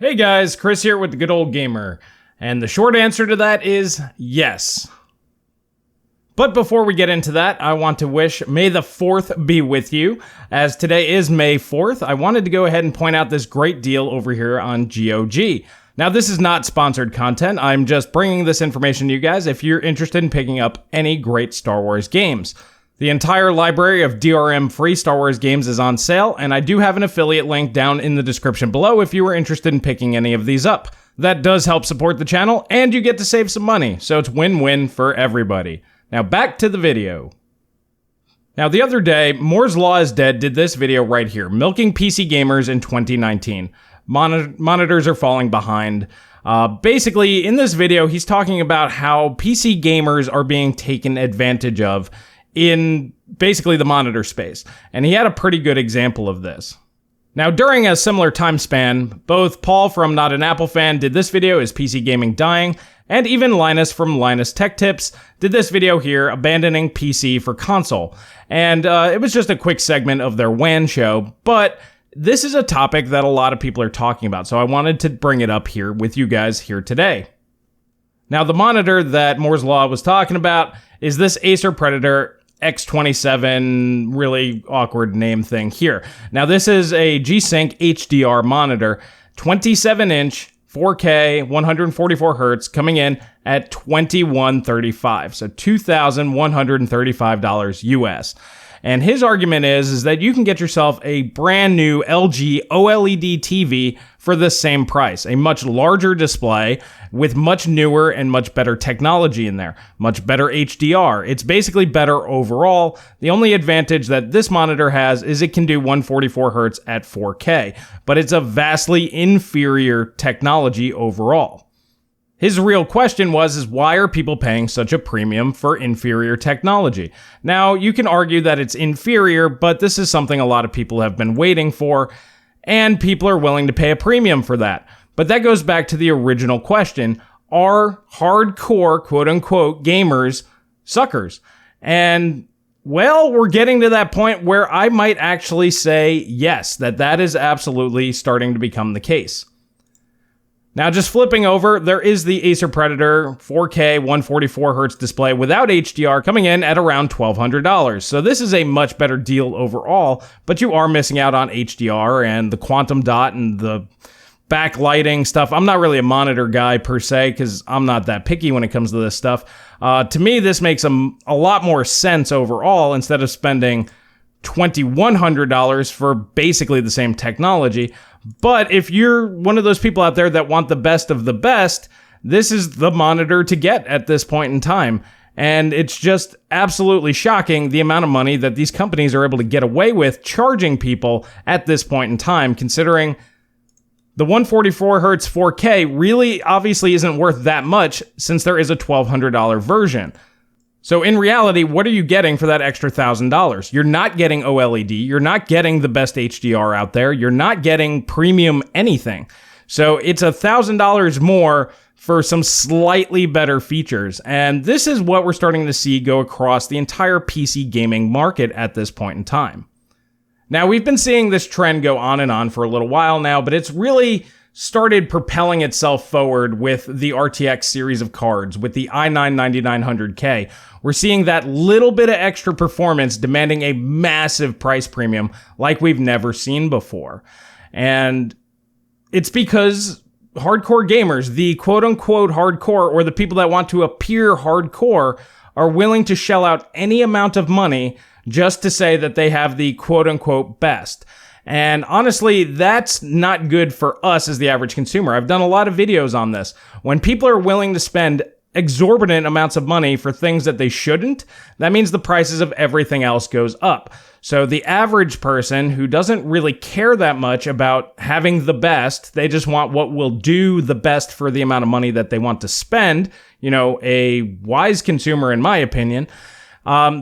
Hey guys, Chris here with the Good Old Gamer, and the short answer to that is yes. But before we get into that, I want to wish May the 4th be with you. As today is May 4th, I wanted to go ahead and point out this great deal over here on GOG. Now, this is not sponsored content. I'm just bringing this information to you guys if you're interested in picking up any great Star Wars games. The entire library of DRM-free Star Wars games is on sale, and I do have an affiliate link down in the description below if you were interested in picking any of these up. That does help support the channel, and you get to save some money, so it's win-win for everybody. Now back to the video. Now the other day, Moore's Law is Dead did this video right here, milking PC gamers in 2019. Monitors are falling behind. Basically, in this video, he's talking about how PC gamers are being taken advantage of in basically the monitor space, and he had a pretty good example of this. Now, during a similar time span, both Paul from Not an Apple Fan did this video, Is PC Gaming Dying? And even Linus from Linus Tech Tips did this video here, Abandoning PC for Console. And it was just a quick segment of their WAN show, but this is a topic that a lot of people are talking about, so I wanted to bring it up here with you guys here today. Now, the monitor that Moore's Law was talking about is this Acer Predator X27, really awkward name thing here. Now, this is a G-Sync HDR monitor, 27-inch, 4K, 144 hertz, coming in at $2,135, so $2,135 US. And his argument is that you can get yourself a brand new LG OLED TV for the same price. A much larger display with much newer and much better technology in there. Much better HDR. It's basically better overall. The only advantage that this monitor has is it can do 144 hertz at 4K, but it's a vastly inferior technology overall. His real question was why are people paying such a premium for inferior technology? Now, you can argue that it's inferior, but this is something a lot of people have been waiting for, and people are willing to pay a premium for that. But that goes back to the original question, are hardcore, quote-unquote, gamers suckers? And, well, we're getting to that point where I might actually say yes, that is absolutely starting to become the case. Now, just flipping over, there is the Acer Predator 4K 144 hertz display without HDR coming in at around $1,200. So this is a much better deal overall, but you are missing out on HDR and the quantum dot and the backlighting stuff. I'm not really a monitor guy per se because I'm not that picky when it comes to this stuff. To me, this makes a lot more sense overall instead of spending $2,100 for basically the same technology. But if you're one of those people out there that want the best of the best, this is the monitor to get at this point in time. And it's just absolutely shocking the amount of money that these companies are able to get away with charging people at this point in time, considering the 144 hertz 4K really obviously isn't worth that much since there is a $1,200 version. So in reality, what are you getting for that extra $1,000? You're not getting OLED, you're not getting the best HDR out there, you're not getting premium anything. So it's $1,000 more for some slightly better features. And this is what we're starting to see go across the entire PC gaming market at this point in time. Now, we've been seeing this trend go on and on for a little while now, but it's really started propelling itself forward with the RTX series of cards, with the i9-9900K. We're seeing that little bit of extra performance demanding a massive price premium like we've never seen before. And it's because hardcore gamers, the quote-unquote hardcore, or the people that want to appear hardcore, are willing to shell out any amount of money just to say that they have the quote-unquote best. And honestly, that's not good for us as the average consumer. I've done a lot of videos on this. When people are willing to spend exorbitant amounts of money for things that they shouldn't, that means the prices of everything else goes up. So the average person who doesn't really care that much about having the best, they just want what will do the best for the amount of money that they want to spend, you know, a wise consumer in my opinion,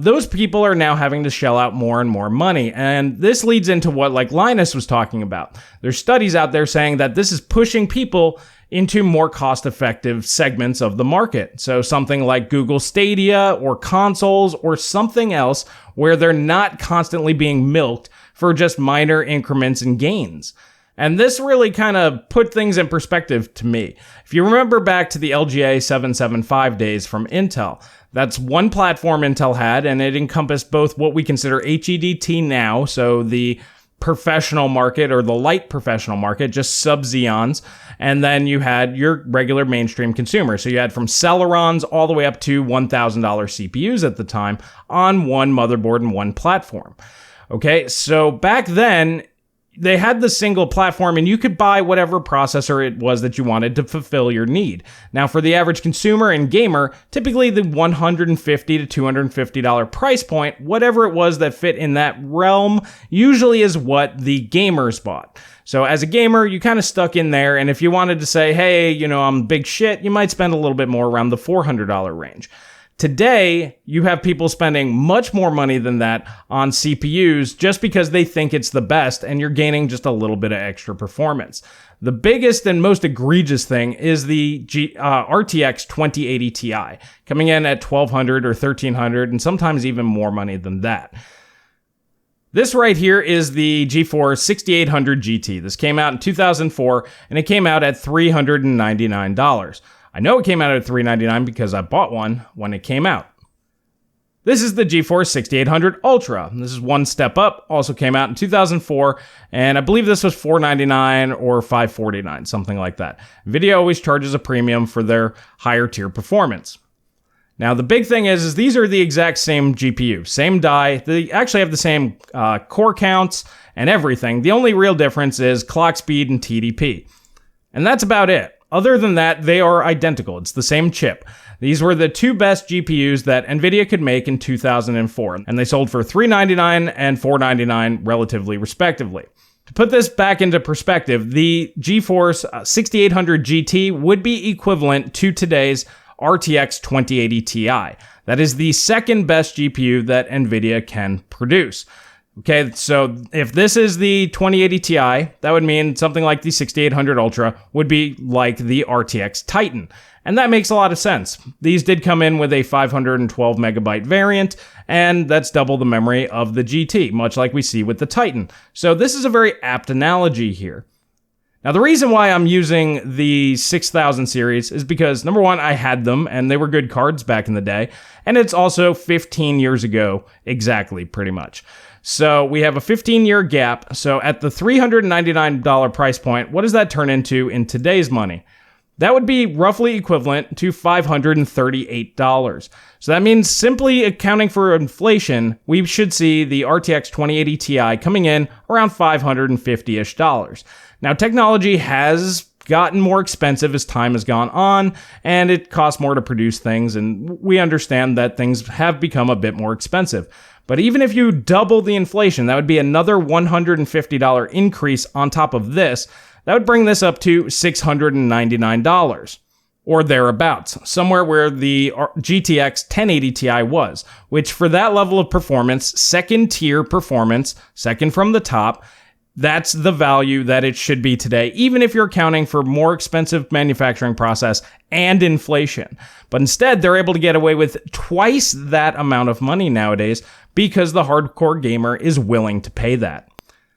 those people are now having to shell out more and more money. And this leads into what like Linus was talking about. There's studies out there saying that this is pushing people into more cost-effective segments of the market. So something like Google Stadia or consoles or something else where they're not constantly being milked for just minor increments and gains. And this really kind of put things in perspective to me. If you remember back to the LGA 775 days from Intel, that's one platform Intel had, and it encompassed both what we consider HEDT now, so the professional market or the light professional market, just sub-Xeons, and then you had your regular mainstream consumer. So you had from Celerons all the way up to $1,000 CPUs at the time on one motherboard and one platform. Okay, so back then, they had the single platform and you could buy whatever processor it was that you wanted to fulfill your need. Now, for the average consumer and gamer, typically the $150 to $250 price point, whatever it was that fit in that realm, usually is what the gamers bought. So as a gamer, you kind of stuck in there, and if you wanted to say, hey, you know, I'm big shit, you might spend a little bit more around the $400 range. Today, you have people spending much more money than that on CPUs just because they think it's the best and you're gaining just a little bit of extra performance. The biggest and most egregious thing is the RTX 2080 Ti, coming in at $1,200 or $1,300 and sometimes even more money than that. This right here is the GeForce 6800 GT. This came out in 2004 and it came out at $399. I know it came out at $399 because I bought one when it came out. This is the GeForce 6800 Ultra. This is one step up, also came out in 2004, and I believe this was $499 or $549, something like that. NVIDIA always charges a premium for their higher tier performance. Now, the big thing is these are the exact same GPU, same die. They actually have the same core counts and everything. The only real difference is clock speed and TDP. And that's about it. Other than that, they are identical. It's the same chip. These were the two best GPUs that NVIDIA could make in 2004, and they sold for $399 and $499 relatively respectively. To put this back into perspective, the GeForce 6800 GT would be equivalent to today's RTX 2080 Ti. That is the second best GPU that NVIDIA can produce. Okay, so if this is the 2080 Ti, that would mean something like the 6800 Ultra would be like the RTX Titan. And that makes a lot of sense. These did come in with a 512 megabyte variant, and that's double the memory of the GT, much like we see with the Titan. So this is a very apt analogy here. Now, the reason why I'm using the 6000 series is because, number one, I had them, and they were good cards back in the day, and it's also 15 years ago, exactly, pretty much. So we have a 15-year gap. So at the $399 price point, what does that turn into in today's money? That would be roughly equivalent to $538. So that means simply accounting for inflation, we should see the RTX 2080 Ti coming in around $550-ish. Now, technology has gotten more expensive as time has gone on, and it costs more to produce things, and we understand that things have become a bit more expensive. But even if you double the inflation, that would be another $150 increase on top of this. That would bring this up to $699 or thereabouts, somewhere where the GTX 1080 Ti was, which for that level of performance, second tier performance, second from the top, that's the value that it should be today, even if you're accounting for more expensive manufacturing process and inflation. But instead, they're able to get away with twice that amount of money nowadays because the hardcore gamer is willing to pay that.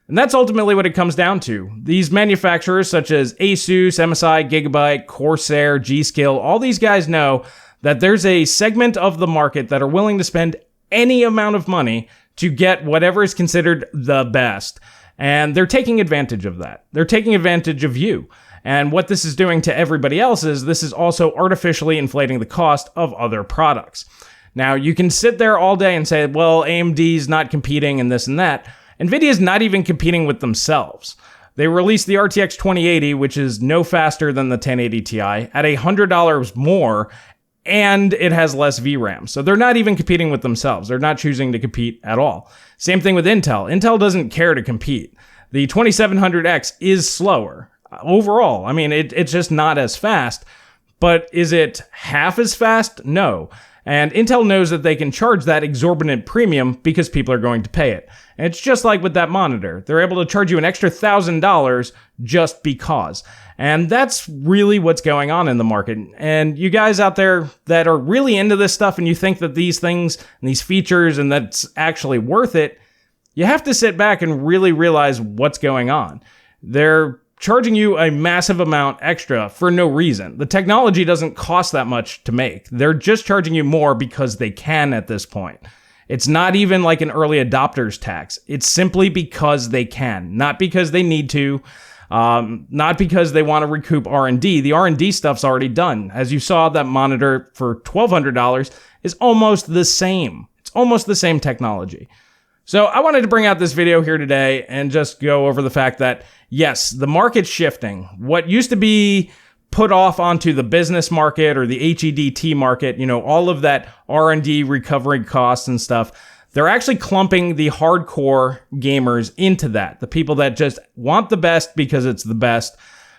And that's ultimately what it comes down to. These manufacturers such as Asus, MSI, Gigabyte, Corsair, G.Skill, all these guys know that there's a segment of the market that are willing to spend any amount of money to get whatever is considered the best. And they're taking advantage of that. They're taking advantage of you. And what this is doing to everybody else is this is also artificially inflating the cost of other products. Now, you can sit there all day and say, well, AMD's not competing and this and that. NVIDIA's not even competing with themselves. They released the RTX 2080, which is no faster than the 1080 Ti, at $100 more, and it has less VRAM. So they're not even competing with themselves. They're not choosing to compete at all. Same thing with Intel. Intel doesn't care to compete. The 2700X is slower. Overall, I mean, it's just not as fast. But is it half as fast? No. And Intel knows that they can charge that exorbitant premium because people are going to pay it. And it's just like with that monitor. They're able to charge you an extra $1,000 just because. And that's really what's going on in the market. And you guys out there that are really into this stuff and you think that these things and these features and that's actually worth it, you have to sit back and really realize what's going on. They're charging you a massive amount extra for no reason. The technology doesn't cost that much to make. They're just charging you more because they can at this point. It's not even like an early adopter's tax. It's simply because they can, not because they need to, not because they want to recoup R&D. The R&D stuff's already done. As you saw, that monitor for $1,200 is almost the same. It's almost the same technology. So I wanted to bring out this video here today and just go over the fact that, yes, the market's shifting. What used to be put off onto the business market or the HEDT market, all of that R&D recovery costs and stuff, they're actually clumping the hardcore gamers into that. The people that just want the best because it's the best.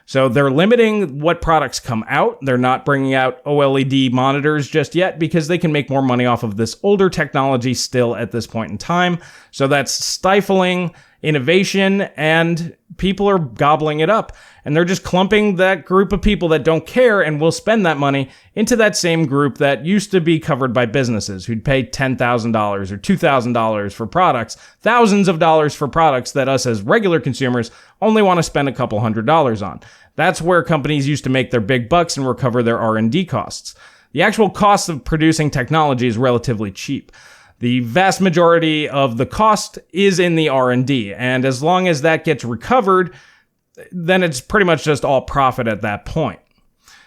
So they're limiting what products come out. They're not bringing out OLED monitors just yet because they can make more money off of this older technology still at this point in time. So that's stifling innovation, and people are gobbling it up. And they're just clumping that group of people that don't care and will spend that money into that same group that used to be covered by businesses who'd pay $10,000 or $2,000 for products, thousands of dollars for products that us as regular consumers only want to spend a couple $100s on. That's where companies used to make their big bucks and recover their R&D costs. The actual cost of producing technology is relatively cheap. The vast majority of the cost is in the R&D, and as long as that gets recovered, then it's pretty much just all profit at that point.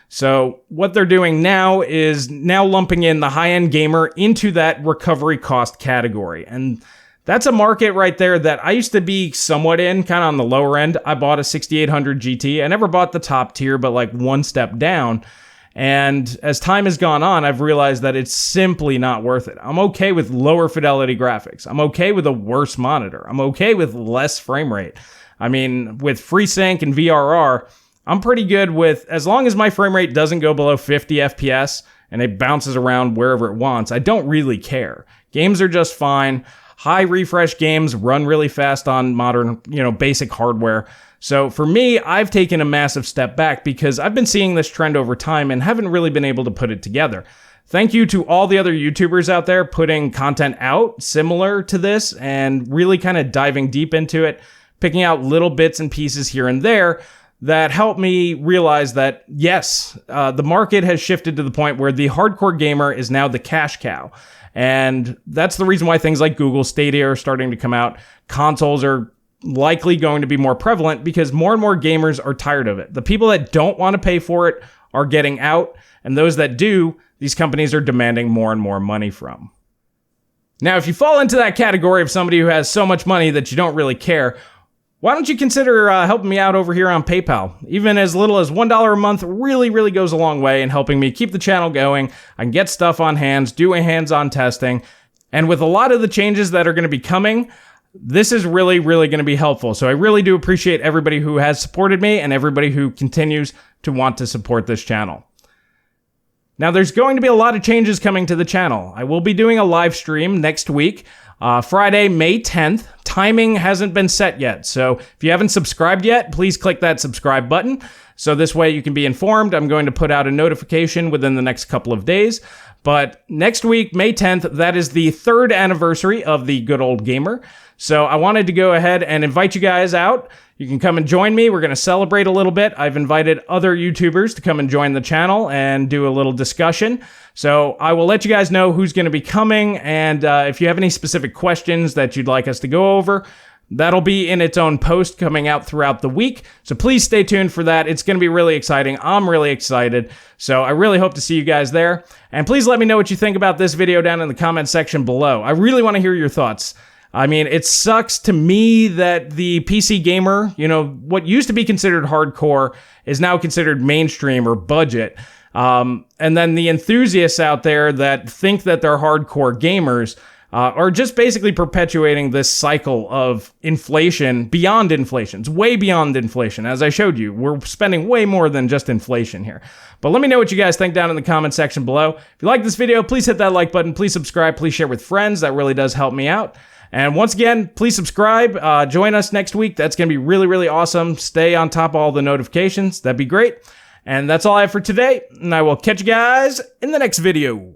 So what they're doing now is lumping in the high-end gamer into that recovery cost category. And that's a market right there that I used to be somewhat in, kind of on the lower end. I bought a 6800 GT. I never bought the top tier, but like one step down. And as time has gone on, I've realized that it's simply not worth it. I'm okay with lower fidelity graphics. I'm okay with a worse monitor. I'm okay with less frame rate. I mean, with FreeSync and VRR, I'm pretty good with, as long as my frame rate doesn't go below 50 FPS and it bounces around wherever it wants, I don't really care. Games are just fine. High refresh games run really fast on modern, basic hardware. So for me, I've taken a massive step back because I've been seeing this trend over time and haven't really been able to put it together. Thank you to all the other YouTubers out there putting content out similar to this and really kind of diving deep into it, picking out little bits and pieces here and there that help me realize that, yes, the market has shifted to the point where the hardcore gamer is now the cash cow. And that's the reason why things like Google Stadia are starting to come out. Consoles are likely going to be more prevalent because more and more gamers are tired of it. The people that don't want to pay for it are getting out, and those that do, these companies are demanding more and more money from. Now, if you fall into that category of somebody who has so much money that you don't really care, why don't you consider helping me out over here on PayPal? Even as little as $1 a month really, really goes a long way in helping me keep the channel going. I can get stuff on hands, do a hands-on testing, and with a lot of the changes that are going to be coming, this is really, really going to be helpful. So I really do appreciate everybody who has supported me and everybody who continues to want to support this channel. Now, there's going to be a lot of changes coming to the channel. I will be doing a live stream next week, Friday, May 10th. Timing hasn't been set yet. So if you haven't subscribed yet, please click that subscribe button. So this way you can be informed. I'm going to put out a notification within the next couple of days. But next week, May 10th, that is the 3rd anniversary of the Good Old Gamer. So I wanted to go ahead and invite you guys out. You can come and join me. We're going to celebrate a little bit. I've invited other YouTubers to come and join the channel and do a little discussion. So I will let you guys know who's going to be coming. And if you have any specific questions that you'd like us to go over, that'll be in its own post coming out throughout the week. So please stay tuned for that. It's going to be really exciting. I'm really excited. So I really hope to see you guys there. And please let me know what you think about this video down in the comment section below. I really want to hear your thoughts. I mean, it sucks to me that the PC gamer, what used to be considered hardcore is now considered mainstream or budget. And then the enthusiasts out there that think that they're hardcore gamers are just basically perpetuating this cycle of inflation beyond inflation. It's way beyond inflation. As I showed you, we're spending way more than just inflation here. But let me know what you guys think down in the comment section below. If you like this video, please hit that like button. Please subscribe. Please share with friends. That really does help me out. And once again, please subscribe. Join us next week. That's going to be really, really awesome. Stay on top of all the notifications. That'd be great. And that's all I have for today. And I will catch you guys in the next video.